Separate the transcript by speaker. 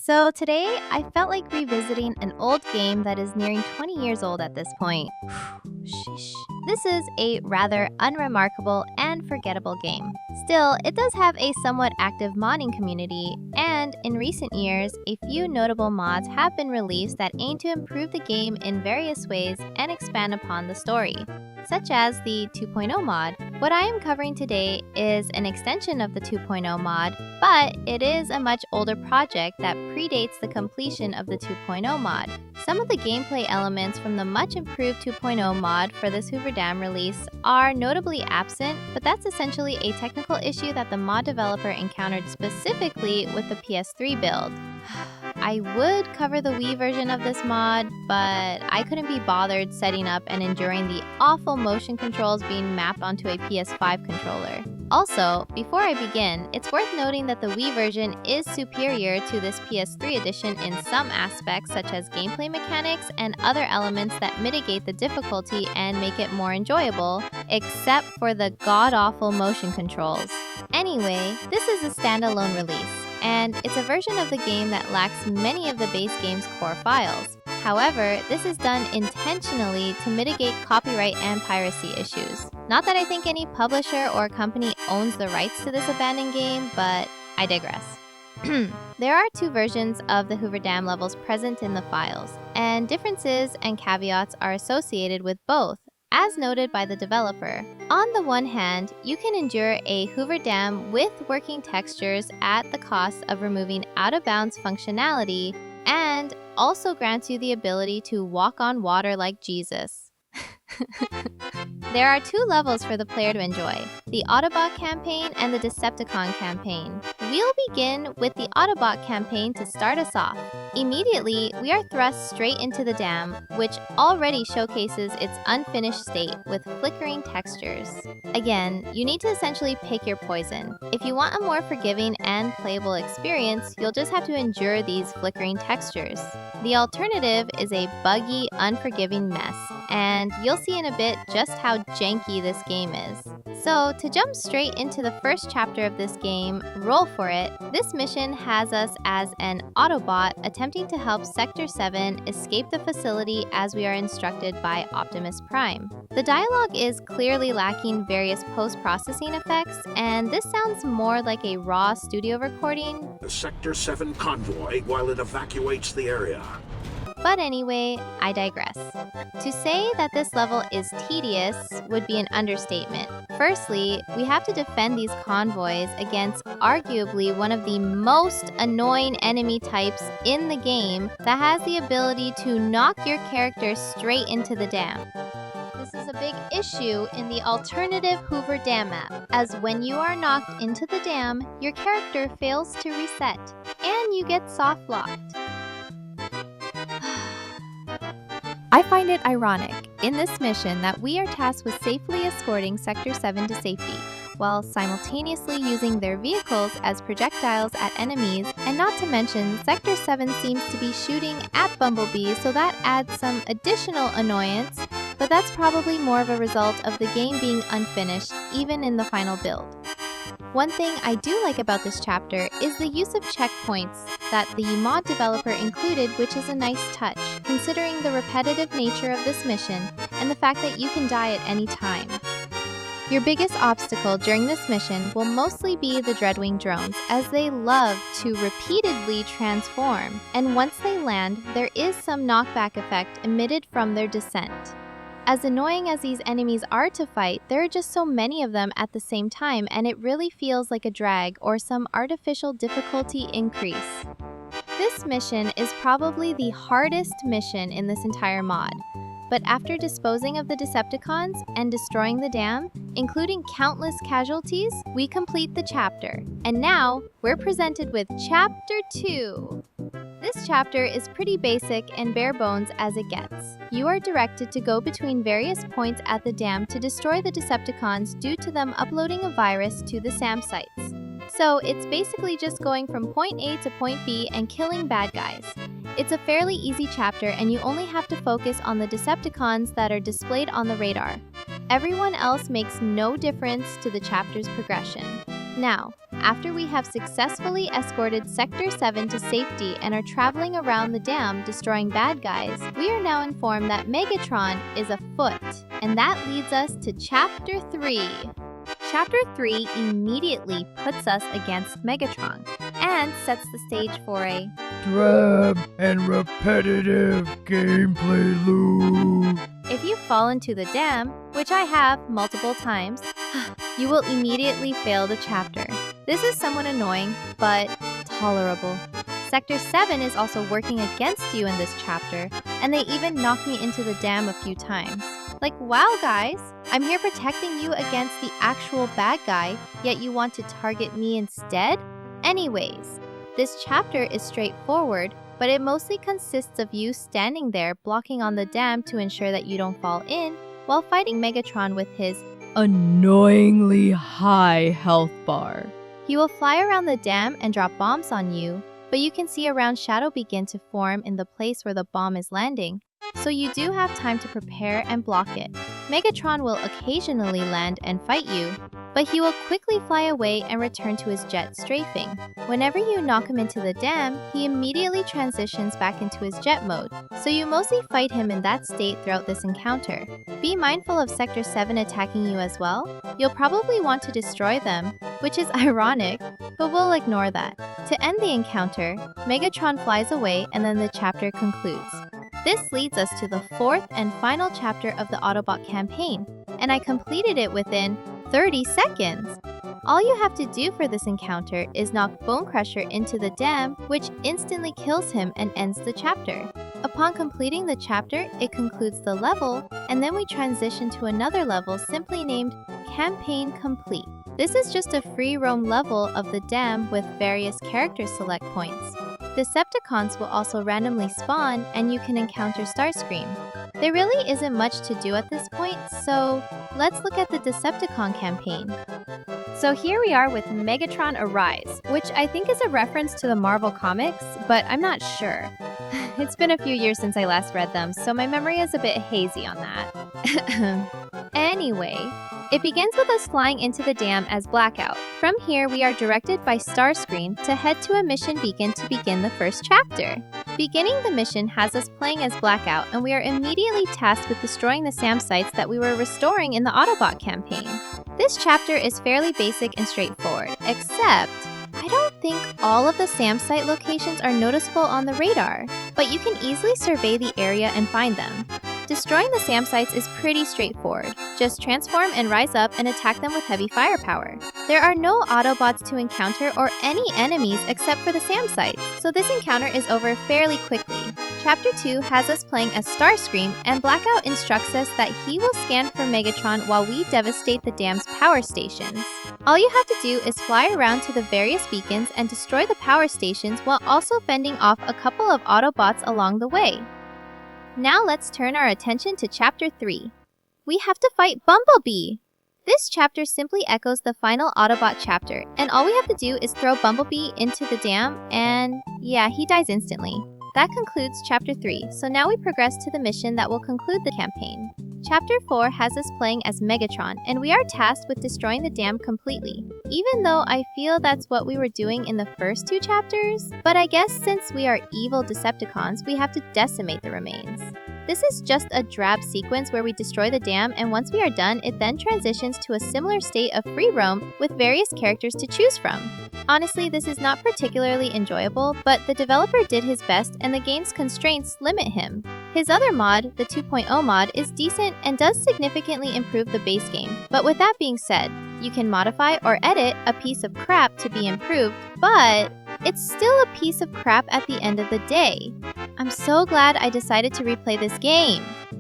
Speaker 1: So today, I felt like revisiting an old game that is nearing 20 years old at this point. Sheesh. This is a rather unremarkable and forgettable game. Still, it does have a somewhat active modding community, and in recent years, a few notable mods have been released that aim to improve the game in various ways and expand upon the story, such as the 2.0 mod. What I am covering today is an extension of the 2.0 mod, but it is a much older project that predates the completion of the 2.0 mod. Some of the gameplay elements from the much improved 2.0 mod for this Hoover Dam release are notably absent, but that's essentially a technical issue that the mod developer encountered specifically with the PS3 build. I would cover the Wii version of this mod, but I couldn't be bothered setting up and enduring the awful motion controls being mapped onto a PS5 controller. Also, before I begin, it's worth noting that the Wii version is superior to this PS3 edition in some aspects, such as gameplay mechanics and other elements that mitigate the difficulty and make it more enjoyable, except for the god-awful motion controls. Anyway, this is a standalone release, and it's a version of the game that lacks many of the base game's core files. However, this is done intentionally to mitigate copyright and piracy issues. Not that I think any publisher or company owns the rights to this abandoned game, but I digress. There are two versions of the Hoover Dam levels present in the files, and differences and caveats are associated with both, as noted by the developer. On the one hand, you can endure a Hoover Dam with working textures at the cost of removing out-of-bounds functionality, and also grants you the ability to walk on water like Jesus. There are two levels for the player to enjoy, the Autobot campaign and the Decepticon campaign. We'll begin with the Autobot campaign to start us off. Immediately, we are thrust straight into the dam, which already showcases its unfinished state with flickering textures. Again, you need to essentially pick your poison. If you want a more forgiving and playable experience, you'll just have to endure these flickering textures. The alternative is a buggy, unforgiving mess, and you'll see in a bit just how janky this game is. So, to jump straight into the first chapter of this game, roll for it, this mission has us as an Autobot attempting to help Sector 7 escape the facility as we are instructed by Optimus Prime. The dialogue is clearly lacking various post-processing effects, and this sounds more like a raw studio recording.
Speaker 2: The Sector 7 convoy while it evacuates the area.
Speaker 1: But anyway, I digress. To say that this level is tedious would be an understatement. Firstly, we have to defend these convoys against arguably one of the most annoying enemy types in the game that has the ability to knock your character straight into the dam. This is a big issue in the alternative Hoover Dam map, as when you are knocked into the dam, your character fails to reset, and you get soft-locked. I find it ironic in this mission that we are tasked with safely escorting Sector 7 to safety, while simultaneously using their vehicles as projectiles at enemies, and not to mention, Sector 7 seems to be shooting at Bumblebee, so that adds some additional annoyance, but that's probably more of a result of the game being unfinished, even in the final build. One thing I do like about this chapter is the use of checkpoints that the mod developer included, which is a nice touch, considering the repetitive nature of this mission and the fact that you can die at any time. Your biggest obstacle during this mission will mostly be the Dreadwing drones, as they love to repeatedly transform, and once they land, there is some knockback effect emitted from their descent. As annoying as these enemies are to fight, there are just so many of them at the same time, and it really feels like a drag or some artificial difficulty increase. This mission is probably the hardest mission in this entire mod, but after disposing of the Decepticons and destroying the dam, including countless casualties, we complete the chapter. And now, we're presented with Chapter 2. This chapter is pretty basic and bare bones as it gets. You are directed to go between various points at the dam to destroy the Decepticons due to them uploading a virus to the SAM sites. So it's basically just going from point A to point B and killing bad guys. It's a fairly easy chapter, and you only have to focus on the Decepticons that are displayed on the radar. Everyone else makes no difference to the chapter's progression. Now, after we have successfully escorted Sector 7 to safety and are traveling around the dam destroying bad guys, we are now informed that Megatron is afoot. And that leads us to Chapter 3. Chapter 3 immediately puts us against Megatron and sets the stage for a
Speaker 3: drab and repetitive gameplay loop.
Speaker 1: If you fall into the dam, which I have multiple times, you will immediately fail the chapter. This is somewhat annoying, but tolerable. Sector 7 is also working against you in this chapter, and they even knocked me into the dam a few times. Like, wow guys, I'm here protecting you against the actual bad guy, yet you want to target me instead? Anyways, this chapter is straightforward, but it mostly consists of you standing there blocking on the dam to ensure that you don't fall in, while fighting Megatron with his
Speaker 4: annoyingly high health bar.
Speaker 1: He will fly around the dam and drop bombs on you, but you can see a round shadow begin to form in the place where the bomb is landing, so you do have time to prepare and block it. Megatron will occasionally land and fight you, but he will quickly fly away and return to his jet strafing. Whenever you knock him into the dam, he immediately transitions back into his jet mode, so you mostly fight him in that state throughout this encounter. Be mindful of Sector 7 attacking you as well. You'll probably want to destroy them, which is ironic, but we'll ignore that. To end the encounter, Megatron flies away and then the chapter concludes. This leads us to the fourth and final chapter of the Autobot campaign, and I completed it within 30 seconds! All you have to do for this encounter is knock Bone Crusher into the dam, which instantly kills him and ends the chapter. Upon completing the chapter, it concludes the level, and then we transition to another level simply named Campaign Complete. This is just a free roam level of the dam with various character select points. Decepticons will also randomly spawn, and you can encounter Starscream. There really isn't much to do at this point, so let's look at the Decepticon campaign. So here we are with Megatron Arise, which I think is a reference to the Marvel comics, but I'm not sure. It's been a few years since I last read them, so my memory is a bit hazy on that. Anyway, it begins with us flying into the dam as Blackout. From here, we are directed by Starscream to head to a mission beacon to begin the first chapter. Beginning the mission has us playing as Blackout, and we are immediately tasked with destroying the SAM sites that we were restoring in the Autobot campaign. This chapter is fairly basic and straightforward, except I don't think all of the SAM site locations are noticeable on the radar, but you can easily survey the area and find them. Destroying the SAM sites is pretty straightforward. Just transform and rise up and attack them with heavy firepower. There are no Autobots to encounter or any enemies except for the SAM sites, so this encounter is over fairly quickly. Chapter 2 has us playing as Starscream, and Blackout instructs us that he will scan for Megatron while we devastate the dam's power stations. All you have to do is fly around to the various beacons and destroy the power stations while also fending off a couple of Autobots along the way. Now let's turn our attention to Chapter 3. We have to fight Bumblebee! This chapter simply echoes the final Autobot chapter, and all we have to do is throw Bumblebee into the dam, and yeah, he dies instantly. That concludes Chapter 3, so now we progress to the mission that will conclude the campaign. Chapter 4 has us playing as Megatron, and we are tasked with destroying the dam completely. Even though I feel that's what we were doing in the first two chapters, but I guess since we are evil Decepticons, we have to decimate the remains. This is just a drab sequence where we destroy the dam, and once we are done, it then transitions to a similar state of free roam with various characters to choose from. Honestly, this is not particularly enjoyable, but the developer did his best and the game's constraints limit him. His other mod, the 2.0 mod, is decent and does significantly improve the base game, but with that being said, you can modify or edit a piece of crap to be improved, but it's still a piece of crap at the end of the day. I'm so glad I decided to replay this game.